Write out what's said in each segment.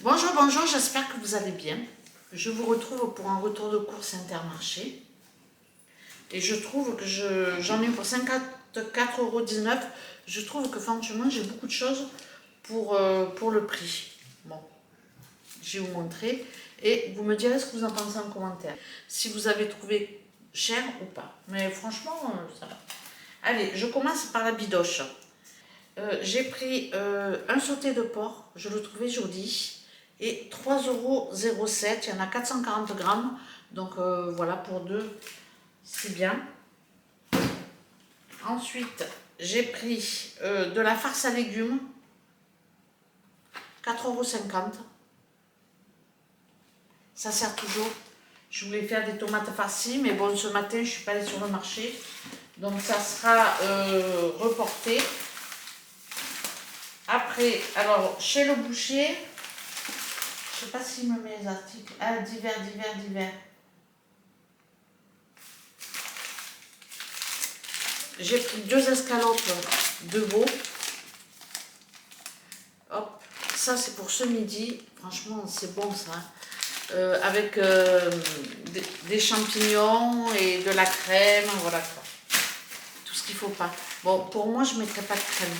Bonjour, bonjour, j'espère que vous allez bien. Je vous retrouve pour un retour de course Intermarché. Et je trouve que j'en ai eu pour 54,19 €. Je trouve que franchement, j'ai beaucoup de choses pour le prix. Bon, je vais vous montrer. Et vous me direz ce que vous en pensez en commentaire. Si vous avez trouvé cher ou pas. Mais franchement, ça va. Allez, je commence par la bidoche. J'ai pris un sauté de porc, je le trouvais joli, et 3,07 €, il y en a 440 grammes, donc voilà, pour deux, c'est bien. Ensuite, j'ai pris de la farce à légumes, 4,50 €. Ça sert toujours. Je voulais faire des tomates farcies, mais bon, ce matin, je ne suis pas allée sur le marché, donc ça sera reporté. Après, alors, chez le boucher, je ne sais pas s'il me met les articles. Ah, divers. J'ai pris 2 escalopes de veau. Hop, ça c'est pour ce midi. Franchement, c'est bon ça. Avec des champignons et de la crème, voilà quoi. Tout ce qu'il ne faut pas. Bon, pour moi, je ne mettrai pas de crème.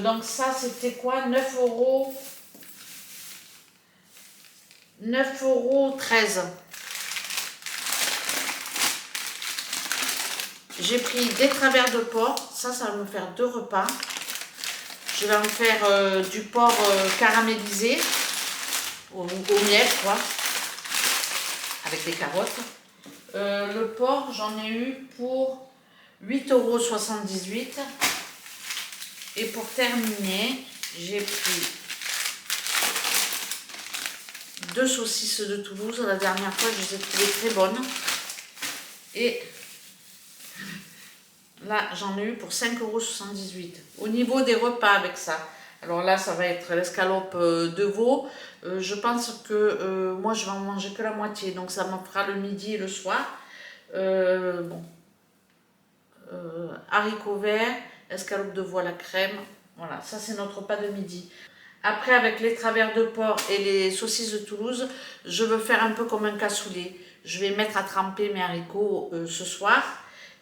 Donc ça, c'était quoi? 9,13 €. J'ai pris des travers de porc, ça va me faire 2 repas. Je vais en faire du porc caramélisé au miel, quoi, avec des carottes. Le porc, j'en ai eu pour 8,78 €. Et pour terminer, j'ai pris 2 saucisses de Toulouse. La dernière fois, je les ai trouvées très bonnes. Et là, j'en ai eu pour 5,78 €. Au niveau des repas avec ça, alors là, ça va être l'escalope de veau. Je pense que moi, je vais en manger que la moitié. Donc, ça me fera le midi et le soir. Bon. Haricots verts, escalope de veau à la crème. Voilà, ça, c'est notre repas de midi. Après, avec les travers de porc et les saucisses de Toulouse, je veux faire un peu comme un cassoulet. Je vais mettre à tremper mes haricots ce soir.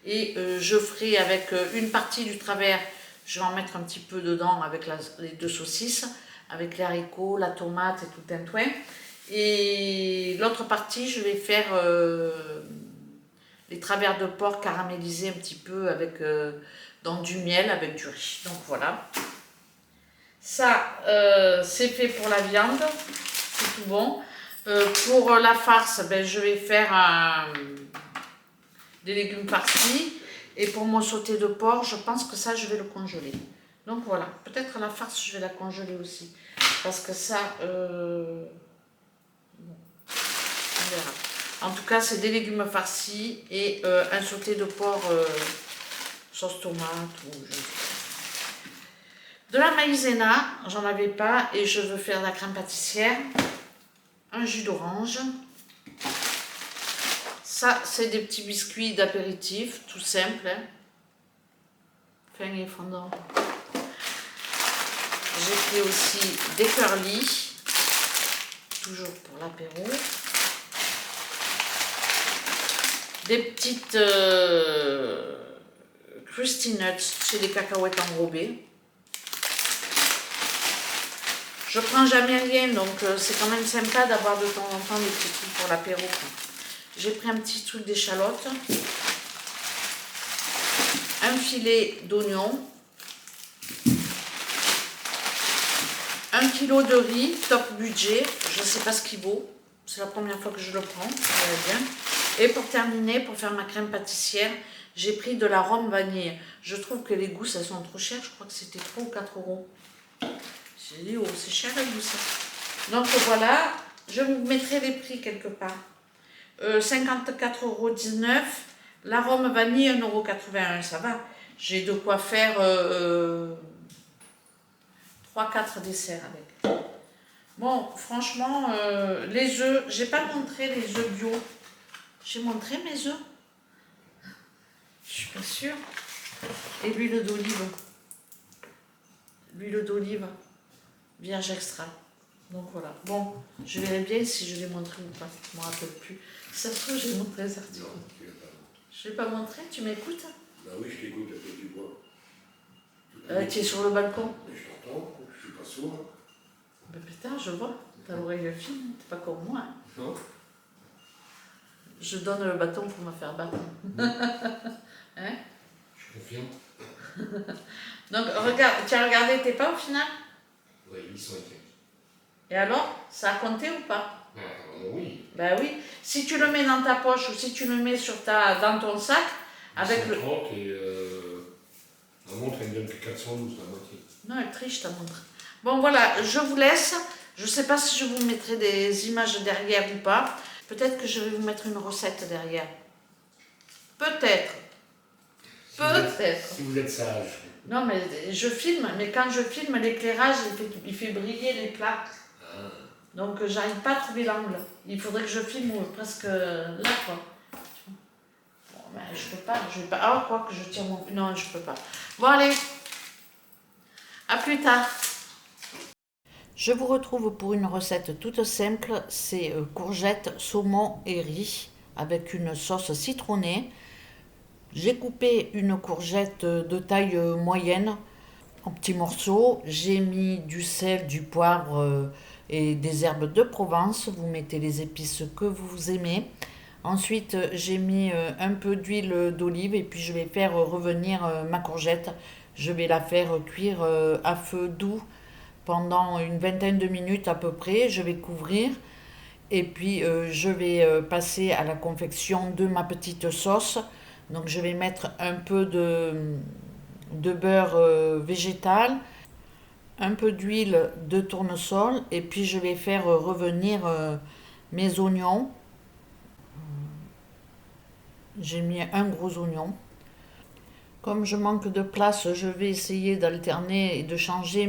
Et je ferai avec une partie du travers, je vais en mettre un petit peu dedans avec les 2 saucisses, avec les haricots, la tomate et tout le tintouin. Et l'autre partie, je vais faire les travers de porc caramélisés un petit peu avec dans du miel, avec du riz. Donc voilà. Ça, c'est fait pour la viande, c'est tout bon. Pour la farce, ben, je vais faire des légumes farcis. Et pour mon sauté de porc, je pense que ça, je vais le congeler. Donc voilà, peut-être la farce, je vais la congeler aussi. Parce que ça, bon, on verra. En tout cas, c'est des légumes farcis et un sauté de porc sauce tomate ou je sais pas. De la maïzena, j'en avais pas et je veux faire de la crème pâtissière. Un jus d'orange. Ça, c'est des petits biscuits d'apéritif, tout simple. Hein. Fin et fondant. J'ai pris aussi des curly, toujours pour l'apéro. Des petites Crusty Nuts, c'est des cacahuètes enrobées. Je prends jamais rien, donc c'est quand même sympa d'avoir de temps en temps des petits trucs pour l'apéro. J'ai pris un petit truc d'échalote, un filet d'oignon, 1 kg de riz, top budget, je ne sais pas ce qu'il vaut, c'est la première fois que je le prends, ça va bien. Et pour terminer, pour faire ma crème pâtissière, j'ai pris de la rhum vanille. Je trouve que les gousses, elles sont trop chères, je crois que c'était 3 ou 4 €. J'ai dit, oh, c'est cher les gousses. Donc voilà, je vous mettrai les prix quelque part. 54,19 €. L'arôme vanille, 1,81 €. Ça va. J'ai de quoi faire 3-4 desserts avec. Bon, franchement, les œufs, j'ai pas montré les œufs bio. J'ai montré mes œufs. Je suis pas sûre. Et l'huile d'olive. L'huile d'olive, vierge extra. Donc voilà. Bon, je verrai bien si je l'ai montré ou pas. Je ne me rappelle plus. Ça se trouve, j'ai montré les articles. Non, tu l'as pas. Je ne l'ai pas montré, tu m'écoutes? Bah oui, je t'écoute, à toi tu vois. Tu es sur le balcon. Mais je t'entends, je suis pas sourd. Ben putain, je vois. T'as l'oreille fine, t'es pas comme moi. Hein. Non. Je donne le bâton pour me faire battre. Hein? Je confirme. Donc, regarde, tu as regardé tes pas au final? Oui, ils sont écrits. Et alors, ça a compté ou pas? Oui. Ben oui. Si tu le mets dans ta poche ou si tu le mets dans ton sac, avec le... 130 et la montre, elle me donne que 412, la moitié. Non, elle triche ta montre. Bon, voilà, je vous laisse. Je ne sais pas si je vous mettrai des images derrière ou pas. Peut-être que je vais vous mettre une recette derrière. Peut-être. Peut-être. Si vous êtes sage. Non, mais je filme. Mais quand je filme, l'éclairage, il fait briller les plats. Ah. Donc, j'arrive pas à trouver l'angle. Il faudrait que je filme presque là, quoi. Bon, ben, je peux pas. Je vais pas. Ah, quoi que je tire mon... Non, je peux pas. Bon, allez. À plus tard. Je vous retrouve pour une recette toute simple, c'est courgettes, saumon et riz avec une sauce citronnée. J'ai coupé une courgette de taille moyenne en petits morceaux. J'ai mis du sel, du poivre et des herbes de Provence. Vous mettez les épices que vous aimez. Ensuite, j'ai mis un peu d'huile d'olive et puis je vais faire revenir ma courgette. Je vais la faire cuire à feu doux pendant une vingtaine de minutes à peu près. Je vais couvrir et puis je vais passer à la confection de ma petite sauce. Donc je vais mettre un peu de beurre végétal, un peu d'huile de tournesol et puis je vais faire revenir mes oignons. J'ai mis un gros oignon. Comme je manque de place, je vais essayer d'alterner et de changer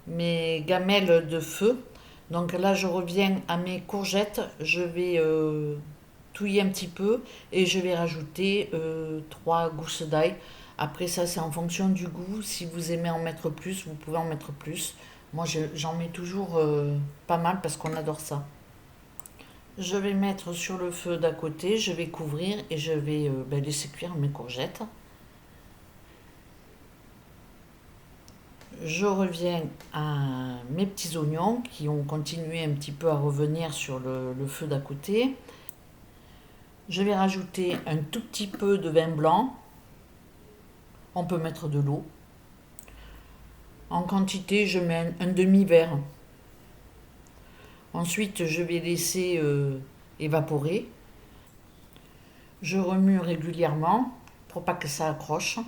mes gamelles de feu. Donc là, je reviens à mes courgettes. Je vais touiller un petit peu et je vais rajouter 3 gousses d'ail. Après ça, c'est en fonction du goût. Si vous aimez en mettre plus, vous pouvez en mettre plus. Moi, j'en mets toujours pas mal parce qu'on adore ça. Je vais mettre sur le feu d'à côté, je vais couvrir et je vais laisser cuire mes courgettes. Je reviens à mes petits oignons qui ont continué un petit peu à revenir sur le feu d'à côté. Je vais rajouter un tout petit peu de vin blanc. On peut mettre de l'eau. En quantité, je mets un demi-verre. Ensuite, je vais laisser évaporer. Je remue régulièrement pour pas que ça accroche.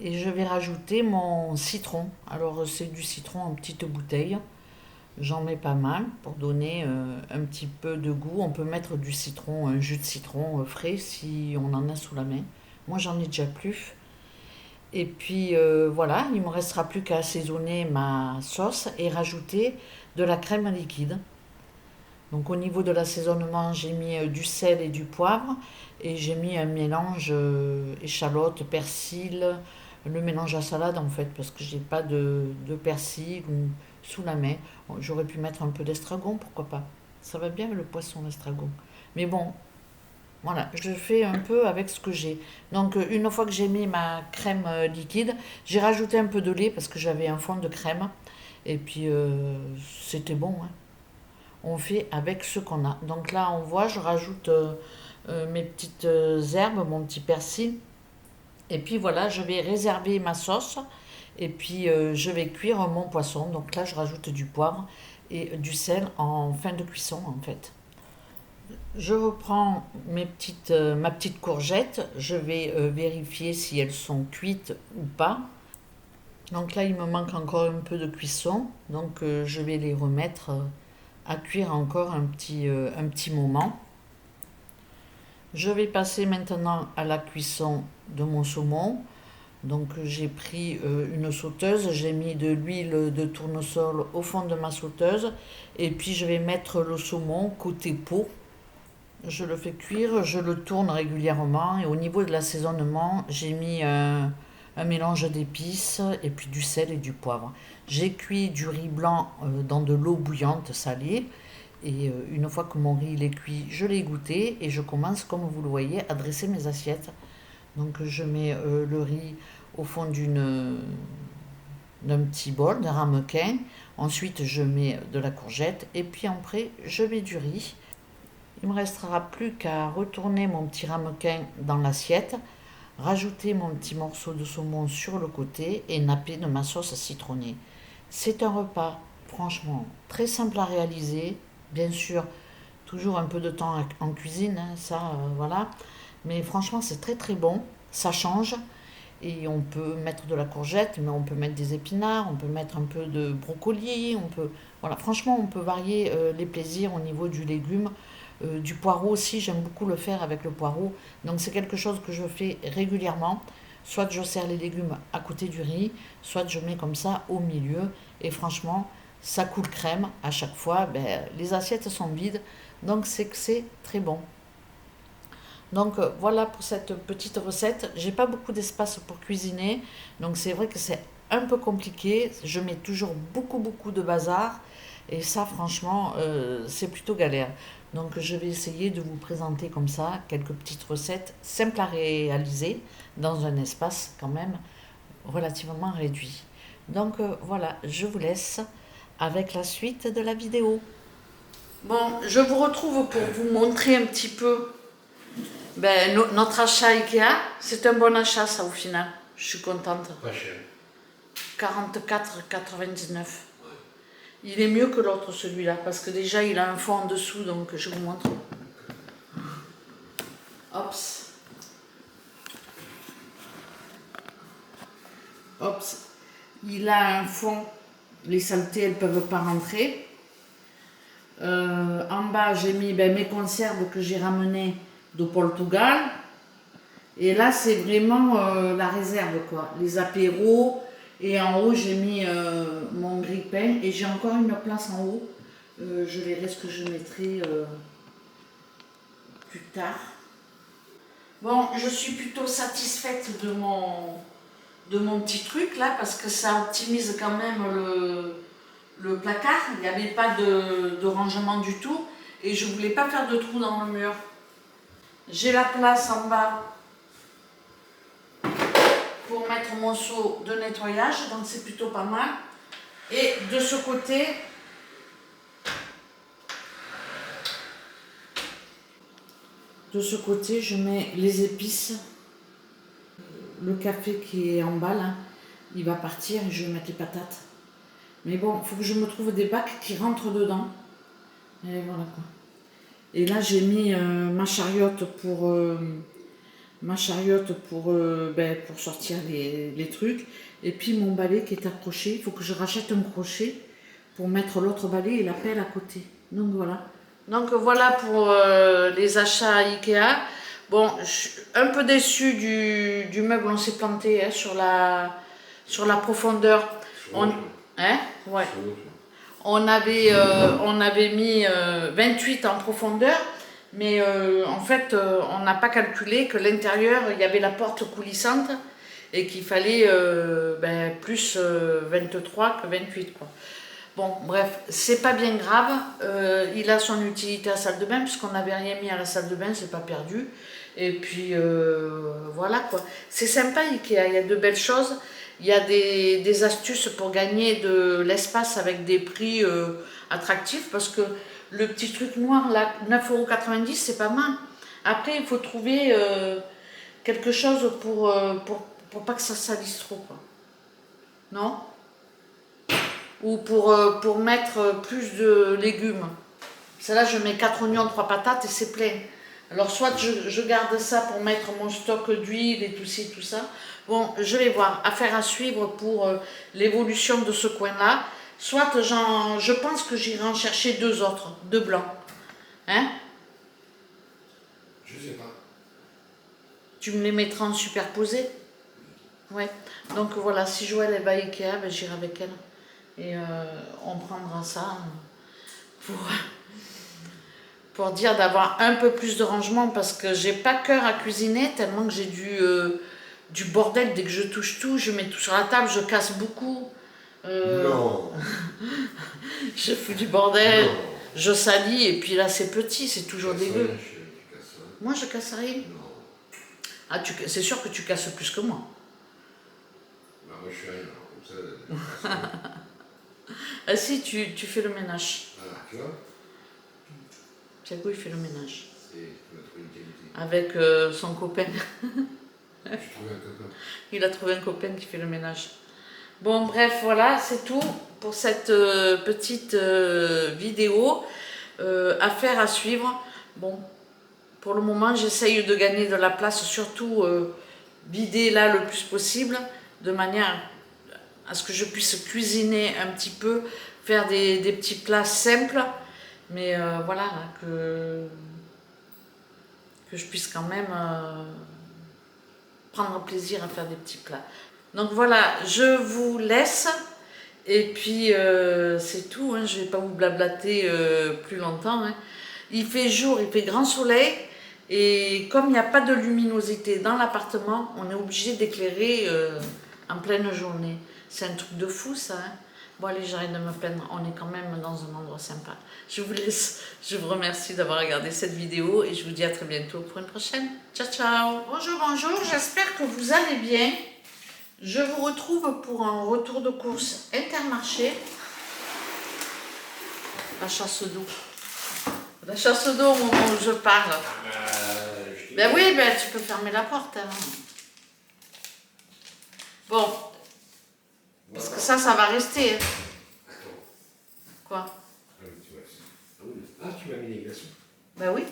Et je vais rajouter mon citron. Alors, c'est du citron en petite bouteille. J'en mets pas mal pour donner un petit peu de goût. On peut mettre du citron, un jus de citron frais si on en a sous la main. Moi, j'en ai déjà plus. Et puis voilà, il ne me restera plus qu'à assaisonner ma sauce et rajouter de la crème liquide. Donc au niveau de l'assaisonnement, j'ai mis du sel et du poivre et j'ai mis un mélange échalote, persil, le mélange à salade en fait parce que j'ai pas de persil sous la main. J'aurais pu mettre un peu d'estragon, pourquoi pas. Ça va bien le poisson, l'estragon. Mais bon, voilà, je fais un peu avec ce que j'ai. Donc une fois que j'ai mis ma crème liquide, j'ai rajouté un peu de lait parce que j'avais un fond de crème. Et puis c'était bon. Hein. On fait avec ce qu'on a. Donc là, on voit, je rajoute mes petites herbes, mon petit persil. Et puis voilà, je vais réserver ma sauce. Et puis je vais cuire mon poisson. Donc là, je rajoute du poivre et du sel en fin de cuisson en fait. Je reprends ma petite courgette. Je vais vérifier si elles sont cuites ou pas. Donc là, il me manque encore un peu de cuisson. Donc je vais les remettre à cuire encore un petit moment. Je vais passer maintenant à la cuisson de mon saumon. Donc j'ai pris une sauteuse, j'ai mis de l'huile de tournesol au fond de ma sauteuse et puis je vais mettre le saumon côté peau. Je le fais cuire, je le tourne régulièrement et au niveau de l'assaisonnement, j'ai mis un un mélange d'épices et puis du sel et du poivre. J'ai cuit du riz blanc dans de l'eau bouillante salée. Et une fois que mon riz il est cuit, je l'ai goûté et je commence, comme vous le voyez, à dresser mes assiettes. Donc je mets le riz au fond d'un petit bol, d'un ramequin. Ensuite, je mets de la courgette et puis après, je mets du riz. Il ne me restera plus qu'à retourner mon petit ramequin dans l'assiette, rajouter mon petit morceau de saumon sur le côté et napper de ma sauce citronnée. C'est un repas, franchement, très simple à réaliser. Bien sûr, toujours un peu de temps en cuisine, hein, ça, voilà. Mais franchement, c'est très très bon. Ça change. Et on peut mettre de la courgette, mais on peut mettre des épinards, on peut mettre un peu de brocoli, on peut... Voilà, franchement, on peut varier les plaisirs au niveau du légume. Du poireau aussi, j'aime beaucoup le faire avec le poireau. Donc c'est quelque chose que je fais régulièrement. Soit je sers les légumes à côté du riz, soit je mets comme ça au milieu. Et franchement, ça coule crème à chaque fois. Ben, les assiettes sont vides, donc c'est que c'est très bon. Donc voilà pour cette petite recette. J'ai pas beaucoup d'espace pour cuisiner, donc c'est vrai que c'est un peu compliqué. Je mets toujours beaucoup de bazar et ça franchement c'est plutôt galère. Donc je vais essayer de vous présenter comme ça quelques petites recettes simples à réaliser dans un espace quand même relativement réduit. Donc voilà, je vous laisse avec la suite de la vidéo. Bon, je vous retrouve pour vous montrer un petit peu notre achat Ikea. C'est un bon achat ça au final. Je suis contente. Pas cher. 44,99. Il est mieux que l'autre celui-là parce que déjà il a un fond en dessous, donc je vous montre. Ops. Ops. Il a un fond. Les saletés elles peuvent pas rentrer. En bas j'ai mis mes conserves que j'ai ramenées de Portugal. Et là c'est vraiment la réserve quoi. Les apéros. Et en haut, j'ai mis mon grille-pain et j'ai encore une place en haut. Je verrai ce que je mettrai plus tard. Bon, je suis plutôt satisfaite de mon petit truc là parce que ça optimise quand même le placard. Il n'y avait pas de rangement du tout et je ne voulais pas faire de trou dans le mur. J'ai la place en bas pour mettre mon seau de nettoyage, donc c'est plutôt pas mal. Et de ce côté, je mets les épices. Le café qui est en bas là, il va partir et je vais mettre les patates. Mais bon, il faut que je me trouve des bacs qui rentrent dedans. Et voilà quoi. Et là j'ai mis ma chariote pour sortir les trucs. Et puis mon balai qui est accroché. Il faut que je rachète un crochet pour mettre l'autre balai et la pelle à côté. Donc voilà. Donc voilà pour les achats Ikea. Bon, je suis un peu déçue du meuble. On s'est planté hein, sur la profondeur. Hein? Ouais. On avait mis 28 en profondeur. Mais en fait, on n'a pas calculé que l'intérieur, il y avait la porte coulissante et qu'il fallait plus 23 que 28. Quoi. Bon, bref, c'est pas bien grave. Il a son utilité à la salle de bain, puisqu'on n'avait rien mis à la salle de bain, c'est pas perdu. Et puis, voilà quoi. C'est sympa, Ikea, il y a de belles choses. Il y a des astuces pour gagner de l'espace avec des prix attractifs, parce que le petit truc noir, là, 9,90 €, c'est pas mal. Après, il faut trouver quelque chose pour pas que ça salisse trop, quoi. Non? Ou pour mettre plus de légumes. Celle-là, je mets 4 oignons, 3 patates et c'est plein. Alors, soit je garde ça pour mettre mon stock d'huile et tout ci, tout ça. Bon, je vais voir. Affaire à suivre pour l'évolution de ce coin-là. Soit je pense que j'irai en chercher 2 autres, 2 blancs. Hein? Je sais pas. Tu me les mettras en superposé? Ouais. Donc voilà, si Joël elle va à Ikea, ben, j'irai avec elle. Et on prendra ça pour dire d'avoir un peu plus de rangement parce que j'ai pas cœur à cuisiner tellement que j'ai dû du bordel. Dès que je touche tout, je mets tout sur la table, je casse beaucoup. Non. Je fous du bordel, Non. je salis, et puis là c'est petit, c'est toujours Tu casses dégueu. rien, chérie, tu casses rien. Moi je casse rien. Non. Ah, c'est sûr que tu casses plus que moi. Bah, moi, je fais rien. Comme ça, je casse rien. Ah si, tu fais le ménage. Voilà, tu vois, Thiago il fait le ménage. tu vas trouver une qualité. Avec son copain. J'ai trouvé un copain. Il a trouvé un copain qui fait le ménage. Bon, bref, voilà, c'est tout pour cette petite vidéo. Affaire à suivre. Bon, pour le moment, j'essaye de gagner de la place, surtout vider là le plus possible, de manière à ce que je puisse cuisiner un petit peu, faire des petits plats simples, mais voilà, que je puisse quand même prendre plaisir à faire des petits plats. Donc voilà, je vous laisse, et puis c'est tout, hein, je ne vais pas vous blablater plus longtemps. Hein. Il fait jour, il fait grand soleil, et comme il n'y a pas de luminosité dans l'appartement, on est obligé d'éclairer en pleine journée. C'est un truc de fou ça. Hein. Bon allez, j'arrête de me plaindre, on est quand même dans un endroit sympa. Je vous laisse, je vous remercie d'avoir regardé cette vidéo et je vous dis à très bientôt pour une prochaine. Ciao ciao. Bonjour, bonjour, j'espère que vous allez bien. Je vous retrouve pour un retour de course Intermarché. La chasse d'eau. La chasse d'eau au moment où je parle. Ben oui, ben tu peux fermer la porte. Hein. Bon. Parce que ça va rester. Hein. Attends. Quoi? Ah, tu m'as mis les glaçons. Ben oui.